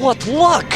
What luck!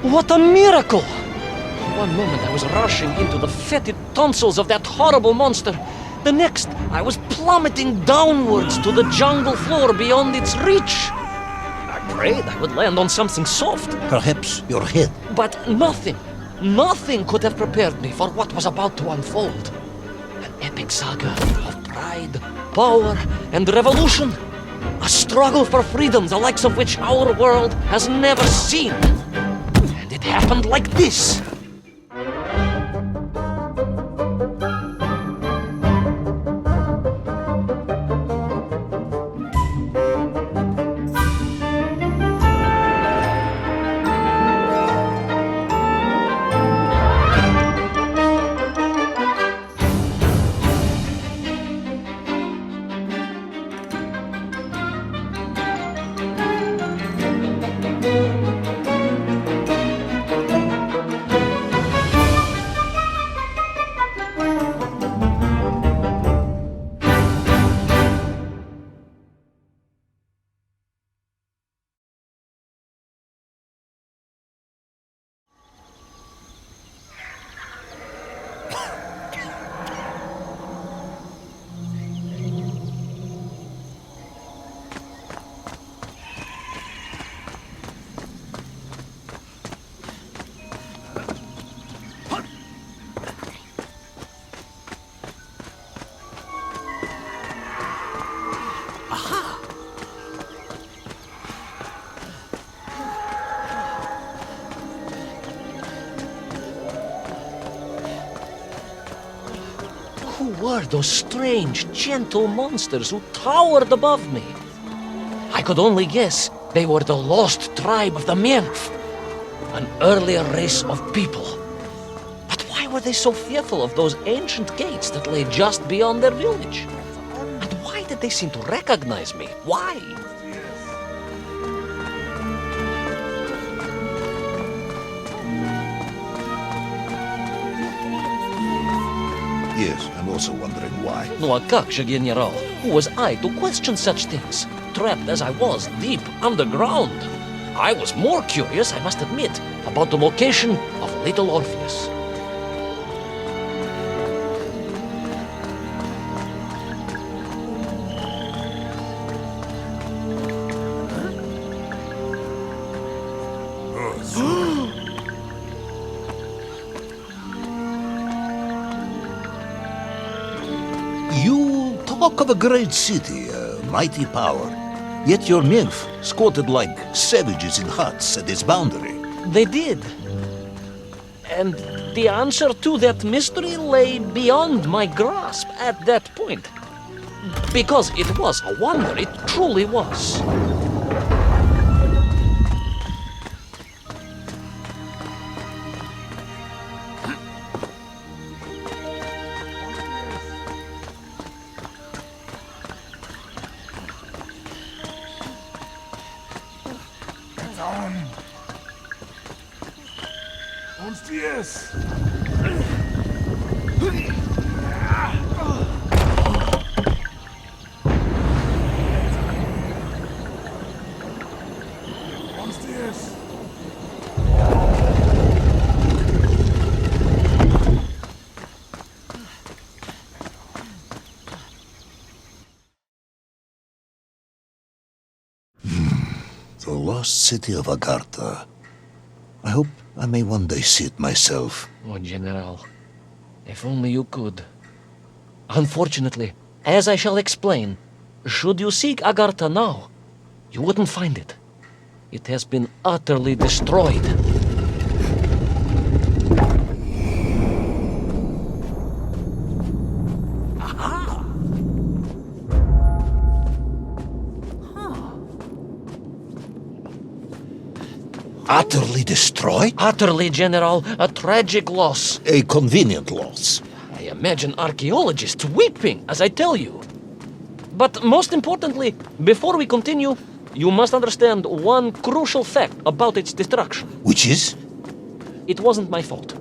What a miracle! One moment I was rushing into the fetid tonsils of that horrible monster. The next, I was plummeting downwards to the jungle floor beyond its reach. I prayed I would land on something soft. Perhaps your head. But nothing could have prepared me for what was about to unfold. An epic saga of pride, power, and revolution. A struggle for freedom the likes of which our world has never seen. And it happened like this. Who were those strange, gentle monsters who towered above me? I could only guess they were the lost tribe of the Menf, an earlier race of people. But why were they so fearful of those ancient gates that lay just beyond their village? And why did they seem to recognize me? Why? Yes, I'm also wondering why. No, a как же, General? Who was I to question such things? Trapped as I was deep underground. I was more curious, I must admit, about the location of little Orpheus. You talk of a great city, a mighty power. Yet your nymph squatted like savages in huts at its boundary. They did. And the answer to that mystery lay beyond my grasp at that point. Because it was a wonder, it truly was. Yes. The lost city of Agartha. I hope I may one day see it myself. Oh, General, if only you could. Unfortunately, as I shall explain, should you seek Agartha now, you wouldn't find it. It has been utterly destroyed. Aha! Utterly destroyed? Utterly, General, a tragic loss. A convenient loss. I imagine archaeologists weeping as I tell you. But most importantly, before we continue, you must understand one crucial fact about its destruction. Which is? It wasn't my fault.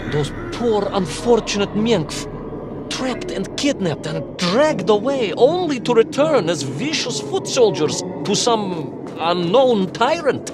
Those poor, unfortunate Minkf, trapped and kidnapped and dragged away, only to return as vicious foot soldiers to some unknown tyrant.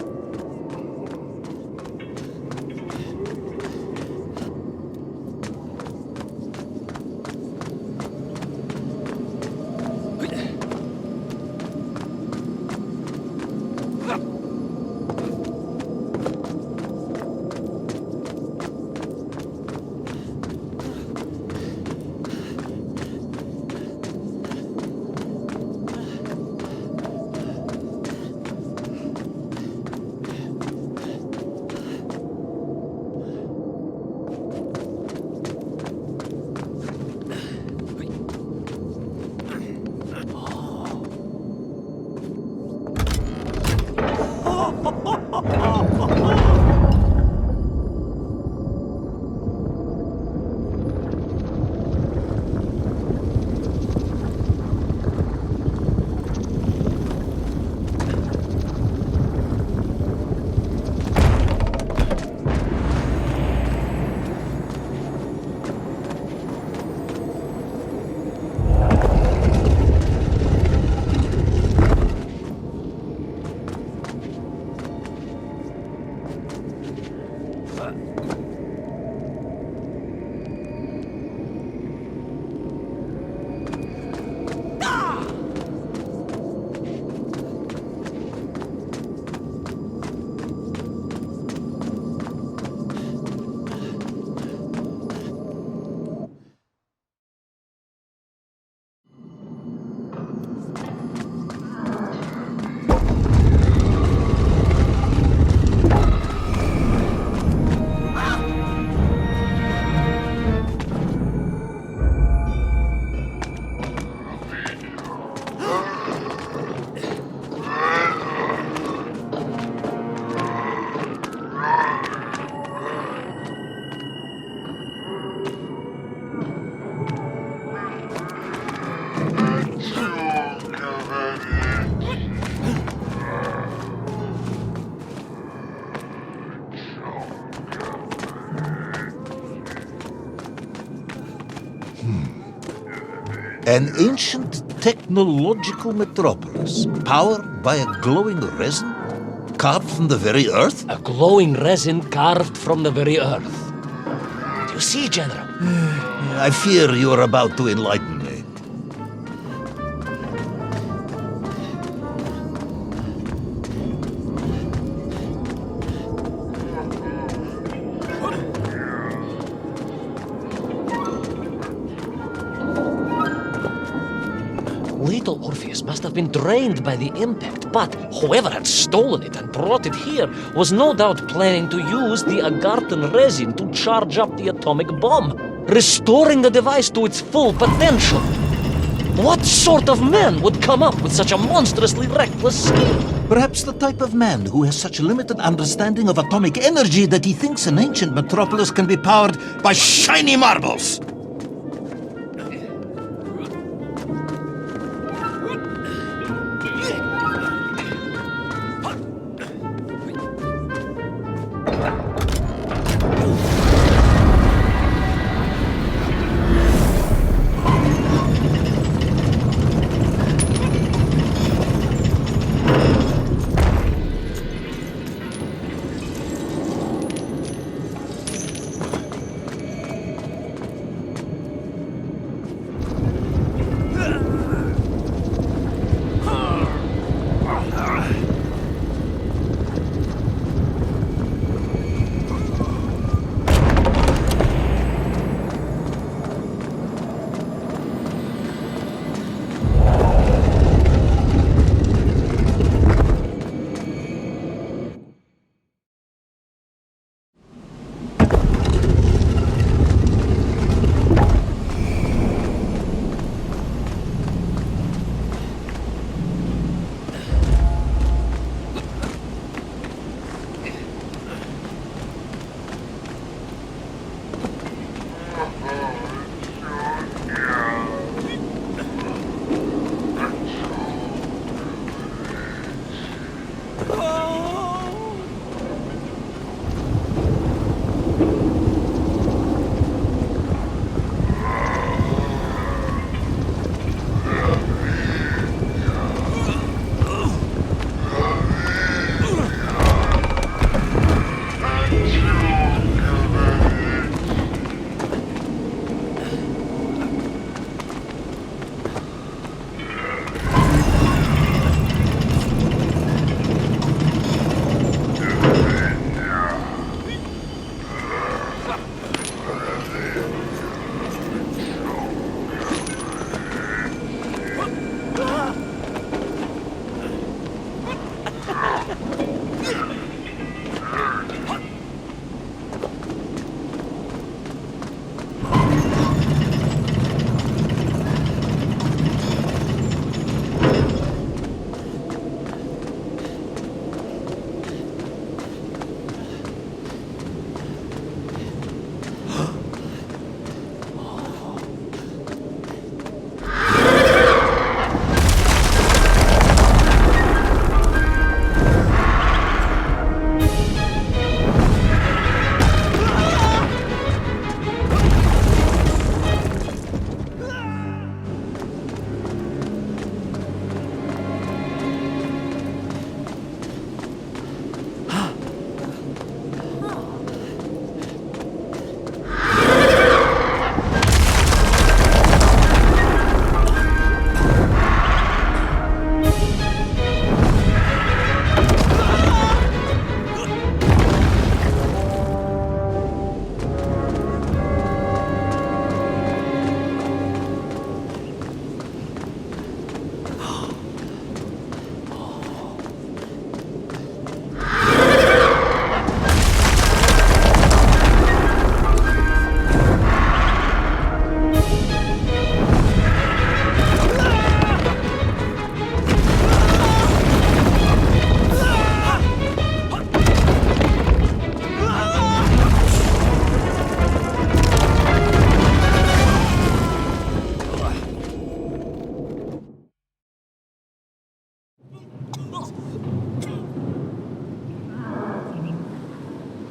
An ancient technological metropolis, powered by a glowing resin, carved from the very earth? A glowing resin carved from the very earth. Do you see, General? I fear you are about to enlighten me. Little Orpheus must have been drained by the impact, but whoever had stolen it and brought it here was no doubt planning to use the Agarthan resin to charge up the atomic bomb, restoring the device to its full potential. What sort of man would come up with such a monstrously reckless scheme? Perhaps the type of man who has such limited understanding of atomic energy that he thinks an ancient metropolis can be powered by shiny marbles.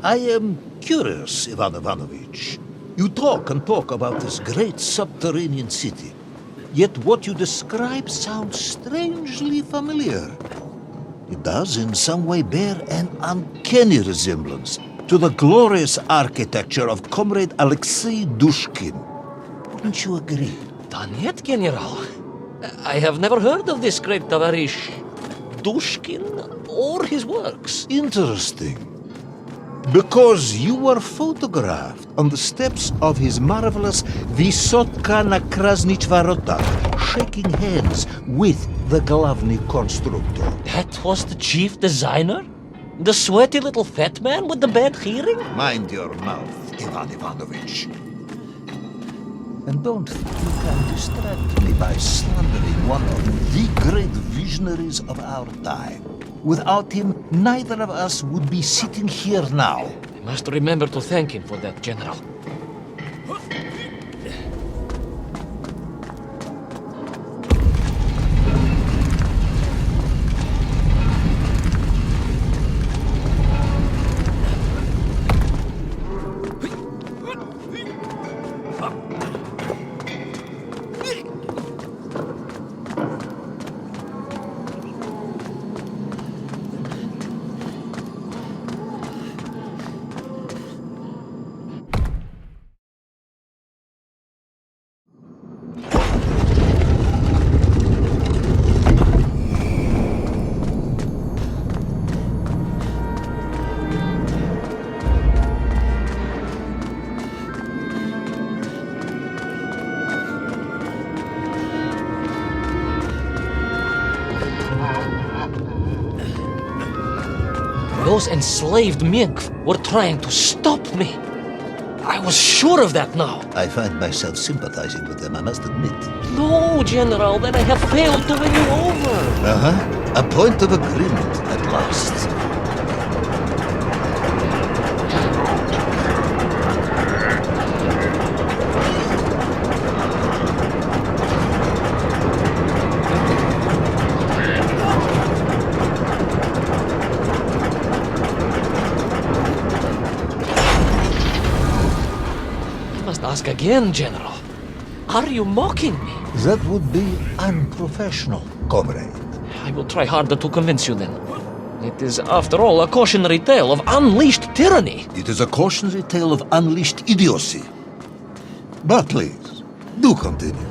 I am curious, Ivan Ivanovich. You talk and talk about this great subterranean city. Yet what you describe sounds strangely familiar. It does in some way bear an uncanny resemblance to the glorious architecture of Comrade Alexei Dushkin. Wouldn't you agree? Donyet, General. I have never heard of this great Tavarish Dushkin or his works. Interesting. Because you were photographed on the steps of his marvelous Vysotka na Krasnich Varota, shaking hands with the Glavny constructor. That was the chief designer? The sweaty little fat man with the bad hearing? Mind your mouth, Ivan Ivanovich. And don't think you can distract me by slandering one of the great visionaries of our time. Without him, neither of us would be sitting here now. I must remember to thank him for that, General. Those enslaved mink were trying to stop me. I was sure of that now. I find myself sympathizing with them, I must admit. No, General, then I have failed to win you over. Uh-huh. A point of agreement at last. Ask again, General. Are you mocking me? That would be unprofessional, comrade. I will try harder to convince you then. It is, after all, a cautionary tale of unleashed tyranny. It is a cautionary tale of unleashed idiocy. But please, do continue.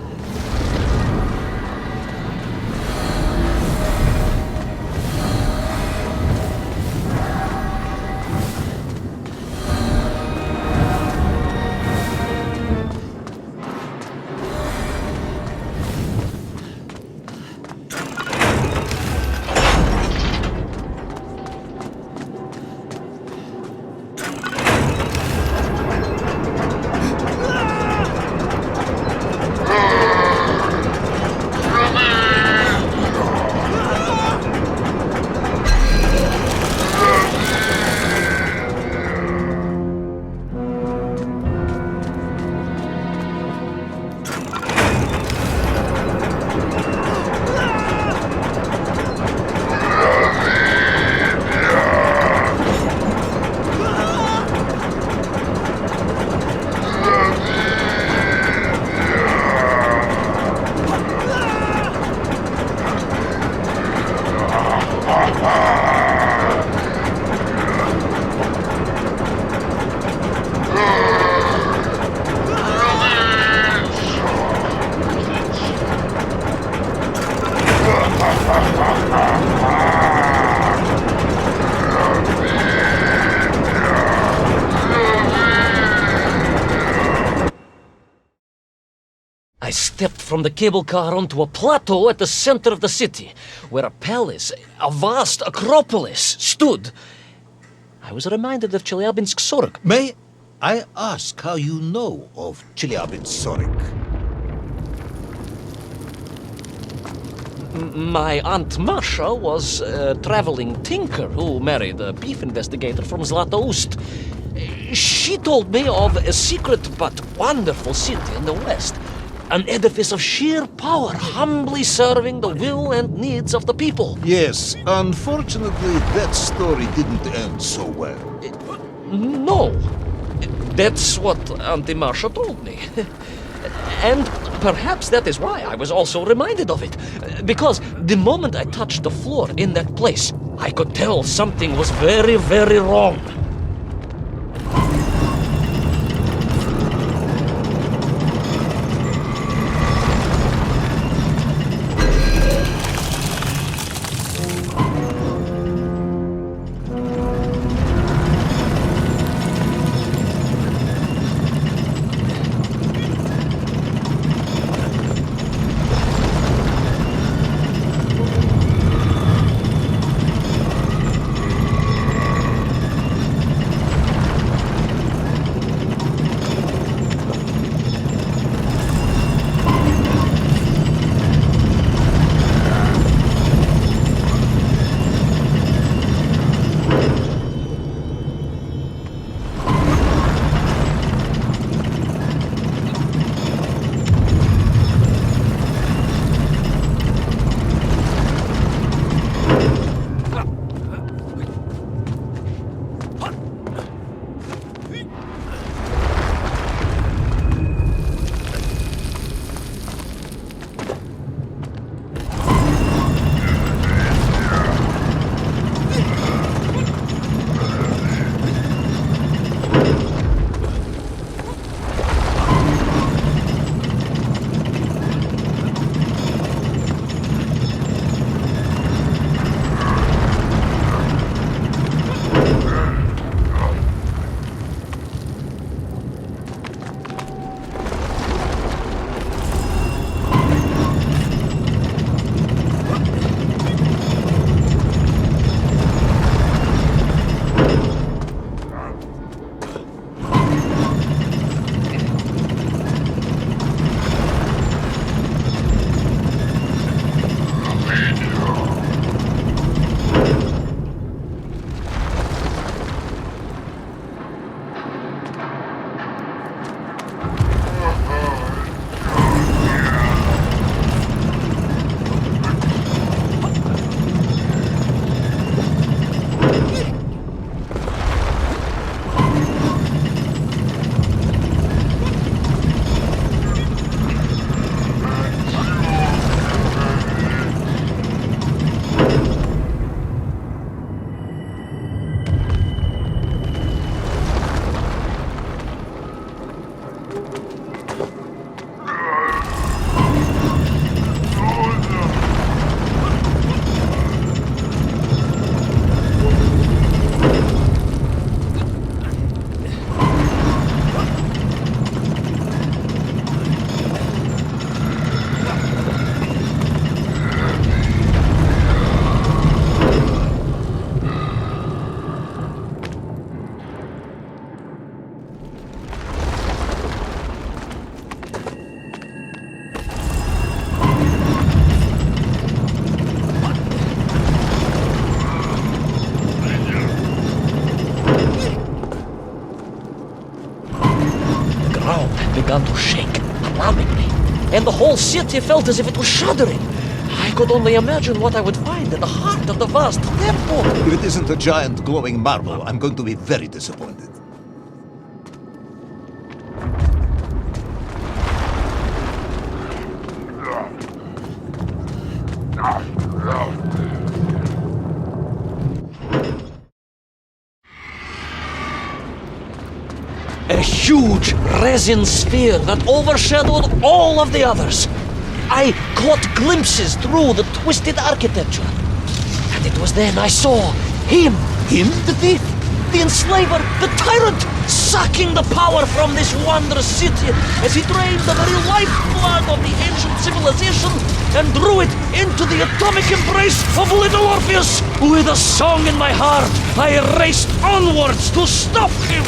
I stepped from the cable car onto a plateau at the center of the city, where a palace, a vast acropolis, stood. I was reminded of Chelyabinsk Sorok. May I ask how you know of Chelyabinsk Sorok? My Aunt Masha was a traveling tinker who married a beef investigator from Zlatoust. She told me of a secret but wonderful city in the west. An edifice of sheer power, humbly serving the will and needs of the people. Yes, unfortunately, that story didn't end so well. No. That's what Auntie Marcia told me. And perhaps that is why I was also reminded of it. Because the moment I touched the floor in that place, I could tell something was very, very wrong. Began to shake, alarmingly, and the whole city felt as if it was shuddering. I could only imagine what I would find in the heart of the vast temple. If it isn't a giant glowing marble, I'm going to be very disappointed. A huge resin sphere that overshadowed all of the others. I caught glimpses through the twisted architecture. And it was then I saw him. Him? The thief, the enslaver, the tyrant, sucking the power from this wondrous city as he drained the very lifeblood of the ancient civilization and drew it into the atomic embrace of little Orpheus. With a song in my heart, I raced onwards to stop him.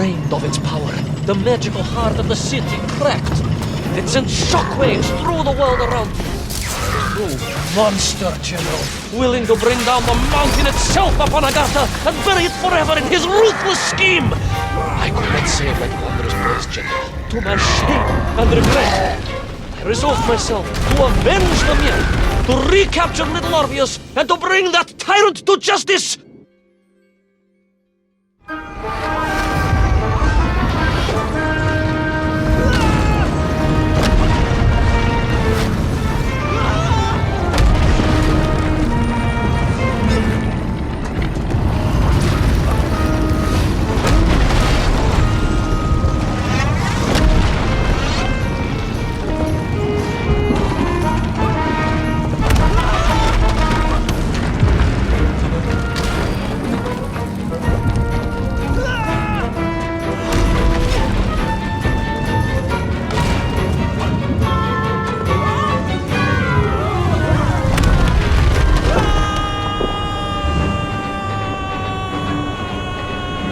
drained of its power, the magical heart of the city cracked. It sent shockwaves through the world around me. You monster general, willing to bring down the mountain itself upon Agatha and bury it forever in his ruthless scheme! I could not save that wondrous place, general, to my shame and regret. I resolved myself to avenge the myth, to recapture little Orpheus, and to bring that tyrant to justice!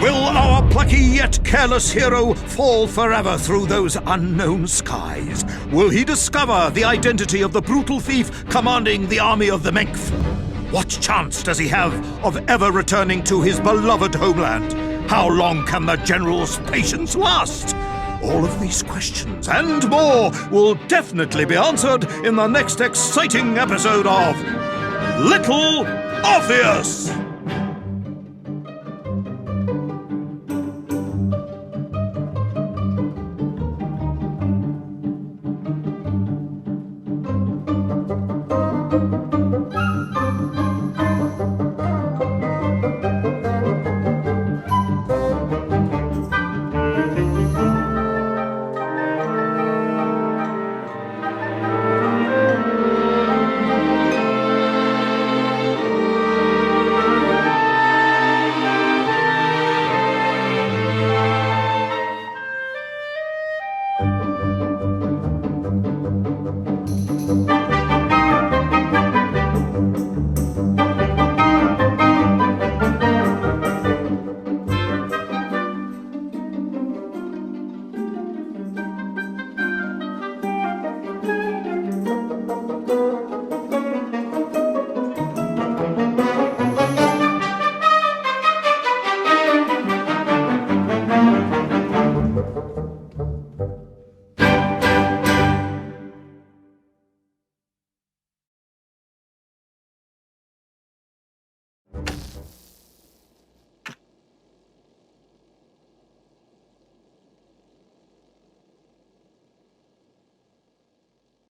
Will our plucky yet careless hero fall forever through those unknown skies? Will he discover the identity of the brutal thief commanding the army of the Menk? What chance does he have of ever returning to his beloved homeland? How long can the general's patience last? All of these questions and more will definitely be answered in the next exciting episode of Little Orpheus!